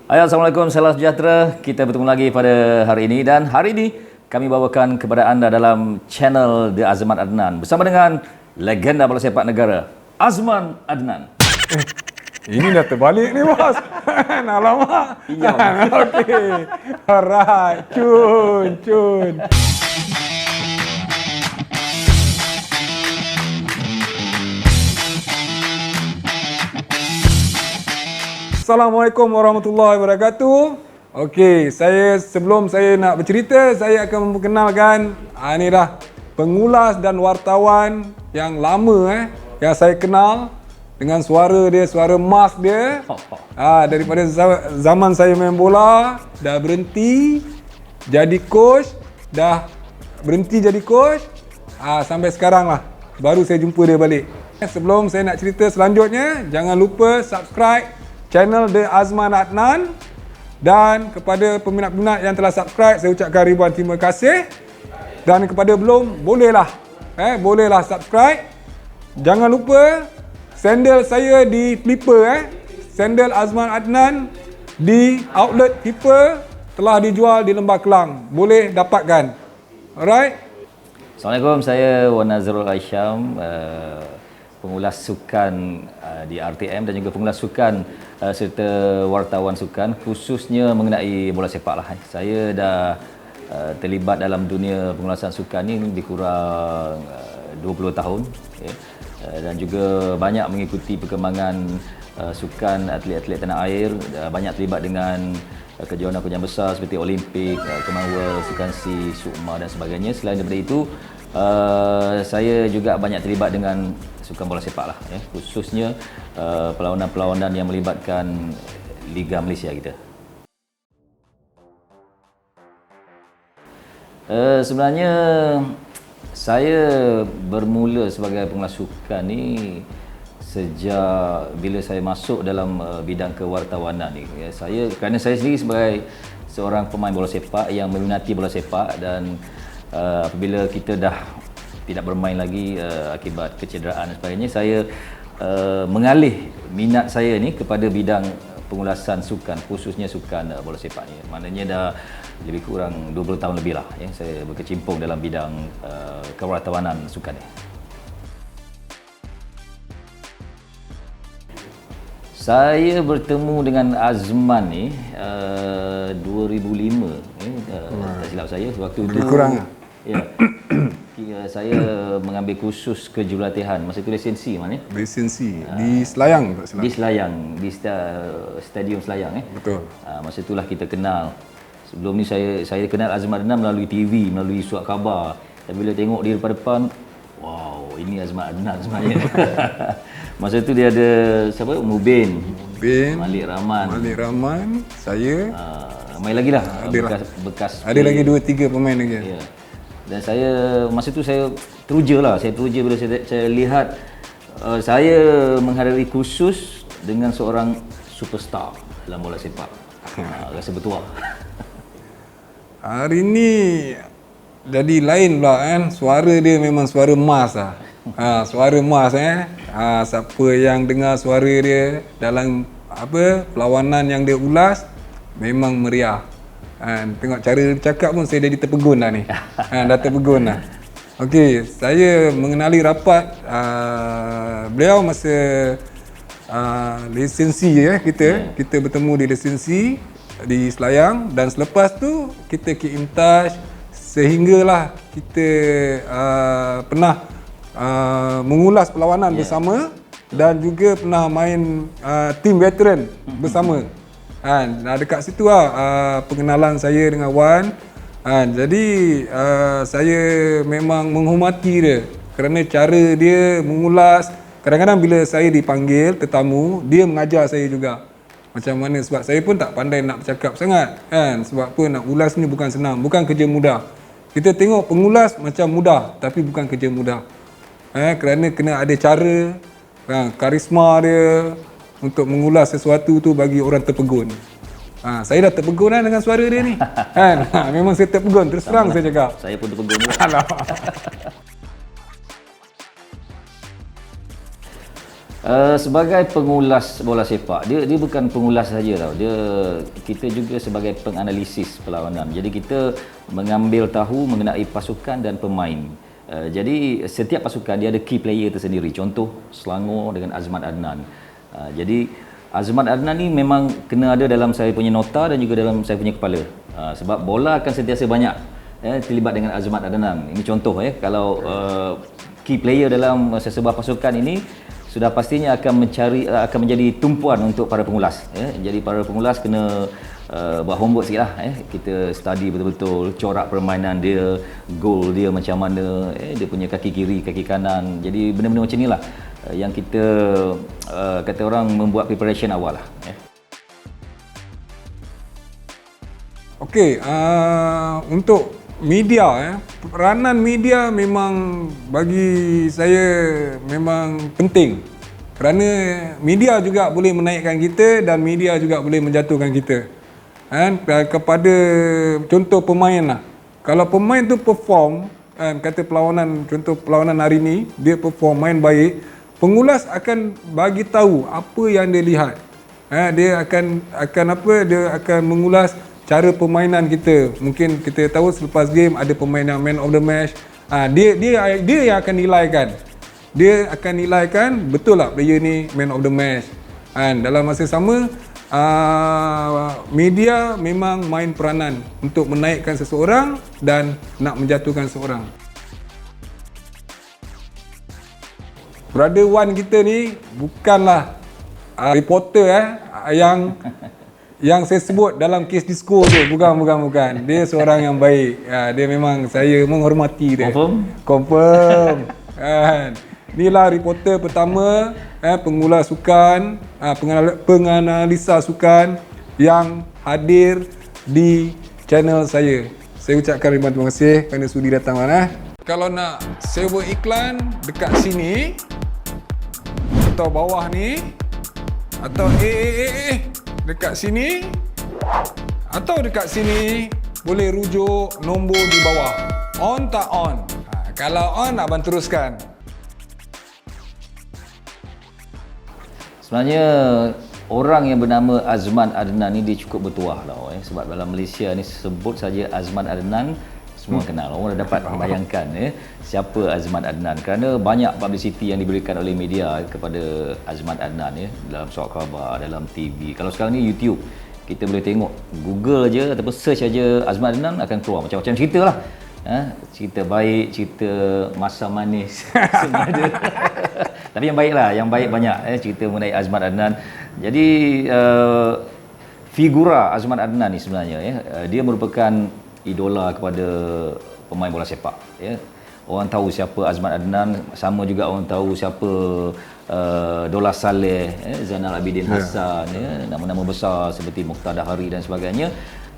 Hai, Assalamualaikum, salam sejahtera. Kita bertemu lagi pada hari ini dan hari ini kami bawakan kepada anda dalam channel The Azman Adnan bersama dengan legenda bola sepak negara, Azman Adnan. Ini dah terbalik ni bos. Alamak. Pinjam. Okey. Alright. Cun. Assalamualaikum warahmatullahi wabarakatuh. Okey, sebelum saya nak bercerita, saya akan memperkenalkan ni dah pengulas dan wartawan yang lama yang saya kenal dengan suara dia, suara emas dia. Daripada zaman saya main bola, dah berhenti jadi coach, sampai sekarang lah baru saya jumpa dia balik. Sebelum saya nak cerita selanjutnya, jangan lupa subscribe channel The Azman Adnan, dan kepada peminat-peminat yang telah subscribe, saya ucapkan ribuan terima kasih. Dan kepada belum, bolehlah subscribe. Jangan lupa sandal saya di Flipper, sandal Azman Adnan di outlet Flipper telah dijual di Lembah Kelang. Boleh dapatkan. Alright. Assalamualaikum, saya Wan Nazrul Aisyam, pengulas sukan di RTM dan juga pengulas sukan serta wartawan sukan, khususnya mengenai bola sepak lah. Saya dah terlibat dalam dunia pengulasan sukan ni lebih kurang 20 tahun, dan juga banyak mengikuti perkembangan sukan atlet-atlet tanah air, banyak terlibat dengan kejohanan besar seperti Olimpik, Commonwealth, Sukan C, Sukma dan sebagainya. Selain daripada itu, saya juga banyak terlibat dengan sukan bola sepak lah, khususnya perlawanan-perlawanan yang melibatkan Liga Malaysia kita. Sebenarnya saya bermula sebagai pengulas sukan ni sejak bila saya masuk dalam bidang kewartawanan ni. Kerana saya sendiri sebagai seorang pemain bola sepak yang meminati bola sepak, dan apabila kita dah tidak bermain lagi akibat kecederaan dan sebagainya, saya mengalih minat saya ni kepada bidang pengulasan sukan, khususnya sukan bola sepak ni. Maknanya dah lebih kurang 20 tahun lebih lah saya berkecimpung dalam bidang kewartawanan sukan ni. Saya bertemu dengan Azman ni 2005, tak silap saya. Waktu itu lebih kurang. Saya mengambil kursus kejurulatihan. Masa itu lisensi mana? Lisensi di Selayang, tak silap. Di Selayang, di Stadium Selayang. Betul. Masa itulah kita kenal. Sebelum ni saya kenal Azman Adnan melalui TV, melalui surat khabar. Tapi bila tengok dia depan, wow, ini Azman Adnan sebenarnya. Masa itu dia ada siapa? Mubin, Malik Rahman, saya. Ramai lagi lah. Bekas. Ada lagi 2-3 pemain lagi. Ya. Dan saya masa itu saya teruja bila saya lihat saya menghadiri kursus dengan seorang superstar dalam bola sepak. Rasa bertuah. Hari ni jadi lain pula suara dia memang suara emas lah. Suara emas siapa yang dengar suara dia dalam perlawanan yang dia ulas memang meriah. Tengok cara dia bercakap pun saya jadi terpegun dah ni. Dah terpegun dah. Okey, saya mengenali rapat beliau masa lisensi kita bertemu di lisensi di Selayang, dan selepas tu kita keep in touch sehinggalah kita pernah mengulas perlawanan bersama, dan juga pernah main tim veteran bersama. Dekat situ pengenalan saya dengan Wan. Jadi saya memang menghormati dia kerana cara dia mengulas. Kadang-kadang bila saya dipanggil tetamu, dia mengajar saya juga macam mana, sebab saya pun tak pandai nak bercakap sangat sebab apa, nak ulas ni bukan senang, bukan kerja mudah. Kita tengok pengulas macam mudah, tapi bukan kerja mudah. Kerana kena ada cara, karisma dia untuk mengulas sesuatu tu bagi orang terpegun. Saya dah terpegun dengan suara dia ni. Memang saya terpegun, terus terang saya cakap. Saya pun terpegun juga. Sebagai pengulas bola sepak, dia bukan pengulas saja tau. Kita juga sebagai penganalisis perlawanan. Jadi kita mengambil tahu mengenai pasukan dan pemain. Jadi setiap pasukan dia ada key player tersendiri. Contoh Selangor dengan Azman Adnan. Jadi Azman Adnan ni memang kena ada dalam saya punya nota dan juga dalam saya punya kepala. Sebab bola akan sentiasa banyak terlibat dengan Azman Adnan. Ini contoh kalau key player dalam sesebuah pasukan ini sudah pastinya akan menjadi tumpuan untuk para pengulas. Jadi para pengulas kena buat homework sikit lah. Kita study betul-betul corak permainan dia, gol dia macam mana, dia punya kaki kiri, kaki kanan. Jadi benda-benda macam ni lah yang kita kata orang membuat preparation awal lah. Okey, untuk media, peranan media memang bagi saya memang penting. Kerana media juga boleh menaikkan kita dan media juga boleh menjatuhkan kita. Kepada contoh pemain lah. Kalau pemain tu perform, kata perlawanan, contoh perlawanan hari ni, dia perform, main baik, pengulas akan bagi tahu apa yang dia lihat. Dia akan mengulas cara permainan kita. Mungkin kita tahu selepas game ada pemain yang man of the match. Dia yang akan nilaikan. Dia akan nilaikan betul tak player ni man of the match. Dalam masa sama, media memang main peranan untuk menaikkan seseorang dan nak menjatuhkan seseorang. Brother Wan kita ni bukanlah reporter yang saya sebut dalam kes disco tu. Bukan. Dia seorang yang baik. Dia memang saya menghormati dia. Confirm. Inilah reporter pertama, pengulas sukan, penganalisa sukan yang hadir di channel saya. Saya ucapkan terima kasih kerana sudi datang mana. Kalau nak sewa iklan dekat sini atau bawah ni atau dekat sini atau dekat sini, boleh rujuk nombor di bawah. On tak on? Kalau on, abang teruskan. Sebenarnya orang yang bernama Azman Adnan ni dia cukup bertuah tau. Sebab dalam Malaysia ni sebut saja Azman Adnan, semua kenal. Orang dah dapat bayangkan siapa Azman Adnan, kerana banyak publicity yang diberikan oleh media kepada Azman Adnan dalam surat khabar, dalam TV. Kalau sekarang ni YouTube, kita boleh tengok, Google aja ataupun search aja Azman Adnan akan keluar macam-macam cerita lah. Cerita baik, cerita masa manis semua ada. Tapi yang baik lah, yang baik banyak cerita mengenai Azman Adnan. Jadi figura Azman Adnan ni sebenarnya dia merupakan idola kepada pemain bola sepak. Orang tahu siapa Azman Adnan, sama juga orang tahu siapa Dola Saleh, Zainal Abidin Hassan, nama-nama besar seperti Mukhtar Dahari dan sebagainya.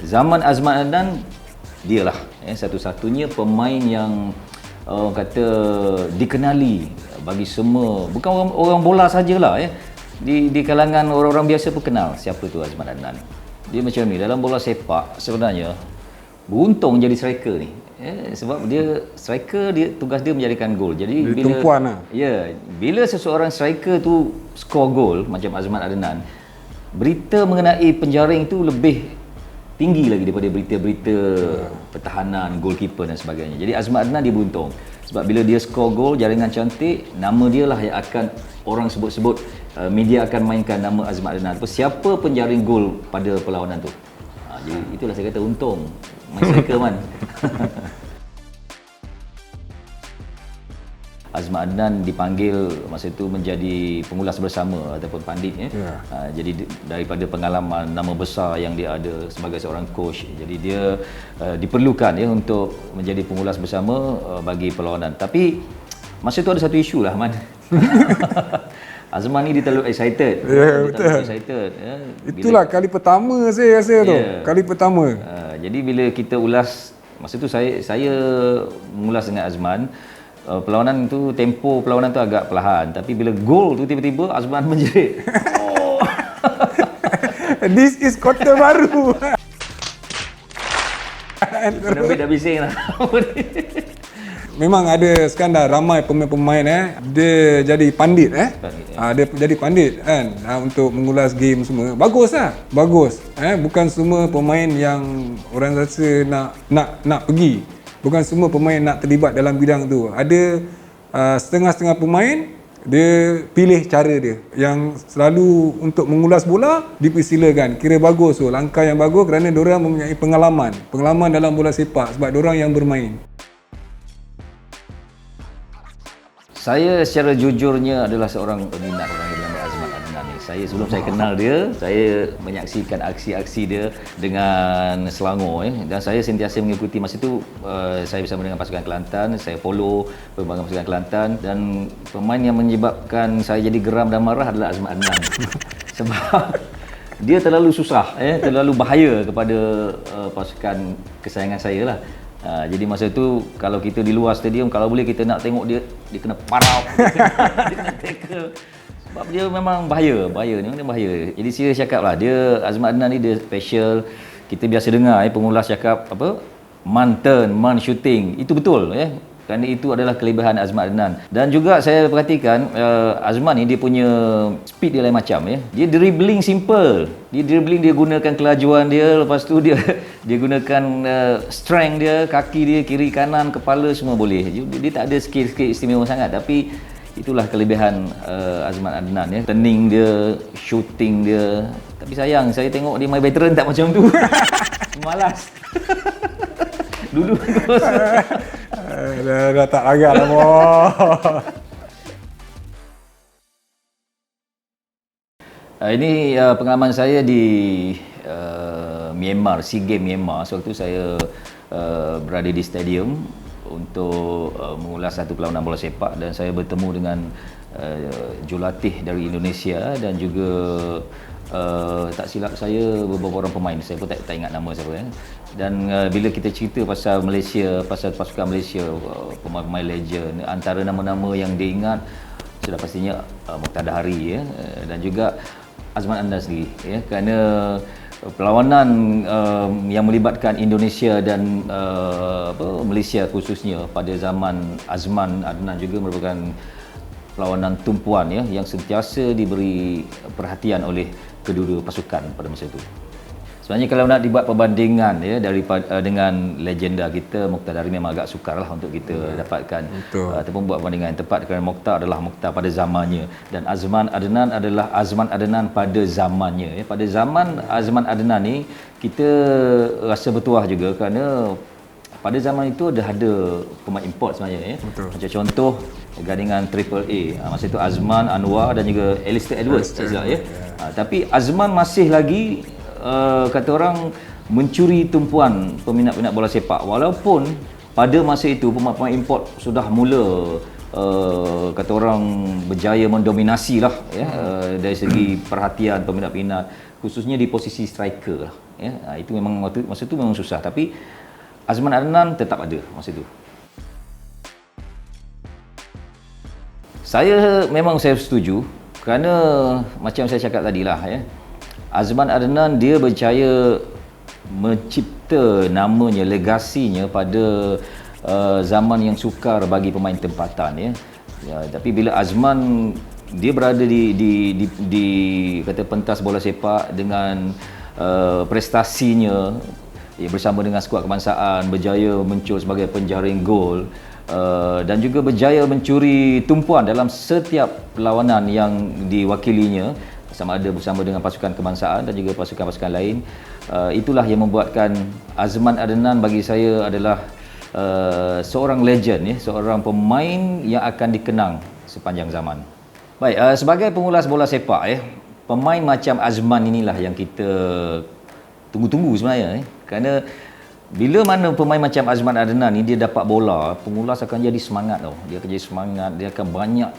Zaman Azman Adnan, dialah satu-satunya pemain yang orang kata dikenali bagi semua, bukan orang bola sajalah di kalangan orang-orang biasa pun kenal siapa tu Azman Adnan. Dia macam ni dalam bola sepak sebenarnya. Beruntung jadi striker ni. Sebab dia striker, tugas dia menjadikan gol. Jadi dia tumpuan lah. Bila seseorang striker tu skor gol macam Azman Adnan, berita mengenai penjaring tu lebih tinggi lagi daripada berita-berita pertahanan, goalkeeper dan sebagainya. Jadi Azman Adnan dia beruntung. Sebab bila dia skor gol, jaringan cantik, nama dia lah yang akan orang sebut-sebut, media akan mainkan nama Azman Adnan. Siapa penjaring gol pada perlawanan tu. Jadi itulah saya kata untung main striker man. Azman Adnan dipanggil masa itu menjadi pengulas bersama ataupun pandit jadi daripada pengalaman nama besar yang dia ada sebagai seorang coach, jadi dia diperlukan untuk menjadi pengulas bersama bagi perlawanan. Tapi masa itu ada satu isu lah man. Azman ni dia terlalu excited. Betul. Itulah kali pertama saya rasa tu. Kali pertama. Jadi bila kita ulas, masa tu saya mengulas dengan Azman, perlawanan tu, tempo perlawanan tu agak perlahan, tapi bila gol tu tiba-tiba Azman menjerit. This is kota baru. Dah bising lah. memang ada sekarang dah ramai pemain-pemain dia jadi pandit dia jadi pandit kan untuk mengulas game semua. Bagus lah, bagus. Bukan semua pemain yang orang rasa nak pergi. Bukan semua pemain nak terlibat dalam bidang tu. Ada setengah-setengah pemain dia pilih cara dia yang selalu untuk mengulas bola, dipersilakan. Kira bagus tu, langkah yang bagus kerana diorang mempunyai pengalaman dalam bola sepak sebab diorang yang bermain. Saya secara jujurnya adalah seorang peminat orang yang bernama Azman Adnan ni. Saya sebelum saya kenal dia, saya menyaksikan aksi-aksi dia dengan Selangor dan saya sentiasa mengikuti masa itu saya bersama dengan pasukan Kelantan, saya follow perkembangan pasukan Kelantan dan pemain yang menyebabkan saya jadi geram dan marah adalah Azman Adnan. Sebab dia terlalu susah, terlalu bahaya kepada pasukan kesayangan saya lah. Jadi masa tu kalau kita di luar stadium, kalau boleh kita nak tengok dia kena parau, dia kena tackle. Sebab dia memang bahaya ni, dia bahaya. Jadi saya cakap lah, dia Azman Adnan ni dia special. Kita biasa dengar pengulas cakap apa? Man turn, man shooting. Itu betul kerana itu adalah kelebihan Azman Adnan. Dan juga saya perhatikan Azman ni dia punya speed dia lain macam Dia dribbling simple. Dia dribbling, dia gunakan kelajuan dia, lepas tu dia gunakan strength dia, kaki dia, kiri kanan, kepala semua boleh. Dia tak ada skill-skill istimewa sangat, tapi itulah kelebihan Azman Adnan Turning dia, shooting dia. Tapi sayang, saya tengok dia main veteran tak macam tu. Malas. Dulu dah tak agak lah boh. Ini pengalaman saya di Myanmar, SEA Games Myanmar. Sewaktu saya berada di stadium untuk mengulas satu perlawanan bola sepak dan saya bertemu dengan jurulatih dari Indonesia dan juga tak silap saya beberapa orang pemain, saya pun tak ingat nama siapa dan bila kita cerita pasal Malaysia, pasal pasukan Malaysia, pemain-pemain legend, antara nama-nama yang dia ingat sudah pastinya Mokhtar Dahari dan juga Azman Adnan sendiri kerana perlawanan yang melibatkan Indonesia dan Malaysia khususnya pada zaman Azman Adnan juga merupakan perlawanan tumpuan yang sentiasa diberi perhatian oleh kedua-dua pasukan pada masa itu. Sebenarnya kalau nak dibuat perbandingan daripada dengan legenda kita, Mokhtar Dahari memang agak sukar lah untuk kita dapatkan ataupun buat perbandingan yang tepat kerana Mokhtar adalah Mokhtar pada zamannya dan Azman Adnan adalah Azman Adnan pada zamannya. Pada zaman Azman Adnan ni kita rasa bertuah juga kerana pada zaman itu ada pemain import sebenarnya Macam contoh gandingan AAA. Masa itu Azman, Anwar dan juga Alistair Edwards tapi Azman masih lagi kata orang mencuri tumpuan peminat-peminat bola sepak walaupun pada masa itu pemain import sudah mula kata orang berjaya mendominasi lah dari segi perhatian peminat-peminat khususnya di posisi striker lah itu memang masa itu memang susah tapi Azman Adnan tetap ada masa itu. Saya setuju kerana macam saya cakap tadilah Azman Adnan dia berjaya mencipta namanya, legasinya pada zaman yang sukar bagi pemain tempatan tapi bila Azman dia berada di kata pentas bola sepak dengan prestasinya bersama dengan skuad kebangsaan berjaya muncul sebagai penjaring gol dan juga berjaya mencuri tumpuan dalam setiap perlawanan yang diwakilinya sama ada bersama dengan pasukan kebangsaan dan juga pasukan-pasukan lain. Itulah yang membuatkan Azman Adnan bagi saya adalah seorang legend seorang pemain yang akan dikenang sepanjang zaman. Baik, sebagai pengulas bola sepak pemain macam Azman inilah yang kita tunggu-tunggu sebenarnya kerana bila mana pemain macam Azman Adnan ni dia dapat bola, pengulas akan jadi semangat dia akan jadi semangat, dia akan banyak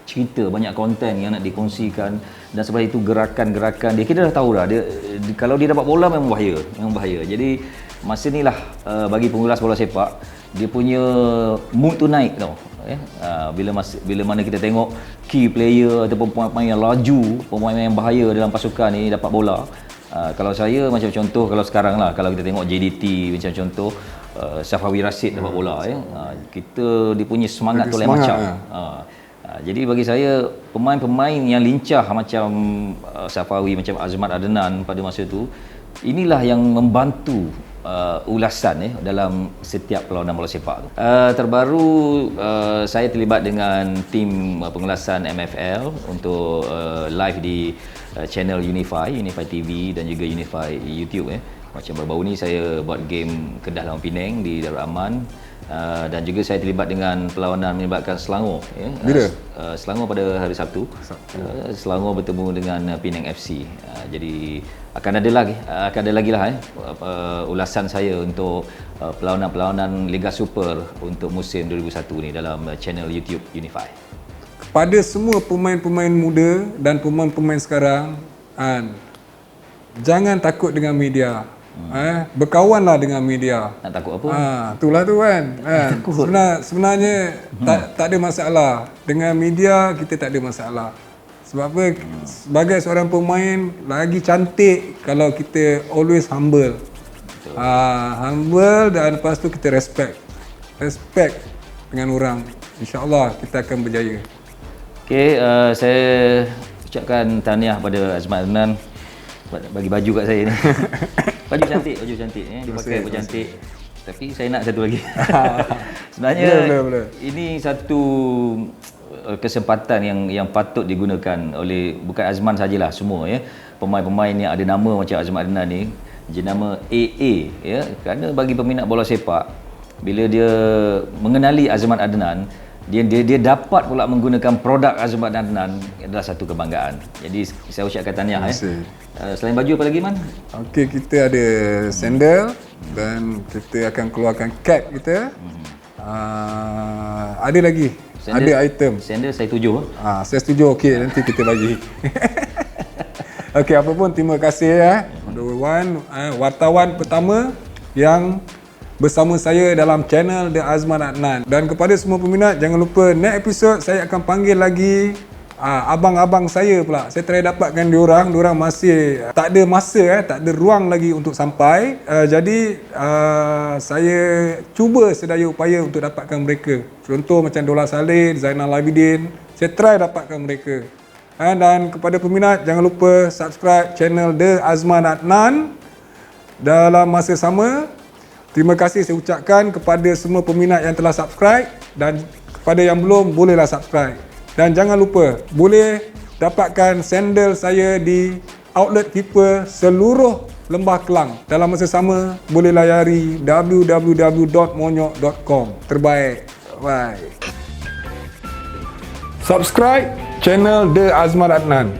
cerita, banyak konten yang nak dikongsikan dan sebab itu gerakan-gerakan dia kita dah tahu dah kalau dia dapat bola memang bahaya. Jadi masa inilah bagi pengulas bola sepak dia punya mood tu naik bila mana kita tengok key player ataupun pemain yang laju, pemain yang bahaya dalam pasukan ni dapat bola, Kalau saya macam contoh, kalau sekarang lah, kalau kita tengok JDT macam contoh, Safawi Rashid dapat bola ya. Kita dia punya semangat tu lain macam. Jadi bagi saya pemain-pemain yang lincah macam Safawi, macam Azmat Adnan pada masa tu, inilah yang membantu ulasan dalam setiap perlawanan bola sepak tu. Terbaru saya terlibat dengan tim pengulasan MFL untuk live di channel Unify TV dan juga Unify YouTube. Macam baru-baru ni saya buat game Kedah lawan Penang di Darul Aman. Dan juga saya terlibat dengan perlawanan melibatkan Selangor. Bila? Selangor pada hari Sabtu. Selangor bertemu dengan Penang FC. Jadi akan ada lagi lah ulasan saya untuk perlawanan-perlawanan Liga Super untuk musim 2001 ni dalam channel YouTube Unify. Kepada semua pemain-pemain muda dan pemain-pemain sekarang, jangan takut dengan media. Berkawanlah dengan media. Nak takut apa? Itulah tu kan. Sebenarnya tak ada masalah. Dengan media kita tak ada masalah. Sebab apa? Sebagai seorang pemain lagi cantik kalau kita always humble. Humble dan lepas tu kita respect. Respect dengan orang. InsyaAllah kita akan berjaya. Okey, saya ucapkan tahniah pada Azmat Adnan bagi baju kat saya ni. Baju cantik dia pakai baju cantik. Tapi saya nak satu lagi. Sebenarnya boleh. Ini satu kesempatan yang patut digunakan oleh bukan Azman sajalah, semua pemain-pemain yang ada nama macam Azmat Adnan ni, jenama AA kerana bagi peminat bola sepak, bila dia mengenali Azmat Adnan, dia dapat pula menggunakan produk Azmat Adnan, adalah satu kebanggaan. Jadi saya ucapkan tahniah. Selain baju apa lagi, Man? Okey, kita ada sandal dan kita akan keluarkan cap kita. Ada lagi. Sandal, ada item. Sandal saya tuju. Saya setuju. Okey, nanti kita bagi. Okey, apa pun terima kasih wartawan pertama yang bersama saya dalam channel The Azman Adnan. Dan kepada semua peminat, jangan lupa next episode saya akan panggil lagi abang-abang saya pula. Saya try dapatkan diorang masih tak ada masa, tak ada ruang lagi untuk sampai. Jadi saya cuba sedaya upaya untuk dapatkan mereka. Contoh macam Dola Saleh, Zainal Abidin, saya try dapatkan mereka. Dan kepada peminat, jangan lupa subscribe channel The Azman Adnan. Dalam masa sama, terima kasih saya ucapkan kepada semua peminat yang telah subscribe, dan kepada yang belum, bolehlah subscribe. Dan jangan lupa, boleh dapatkan sandal saya di outlet Keeper seluruh Lembah Kelang. Dalam masa sama, boleh layari www.monyok.com. Terbaik. Bye. Subscribe channel The Azman Adnan.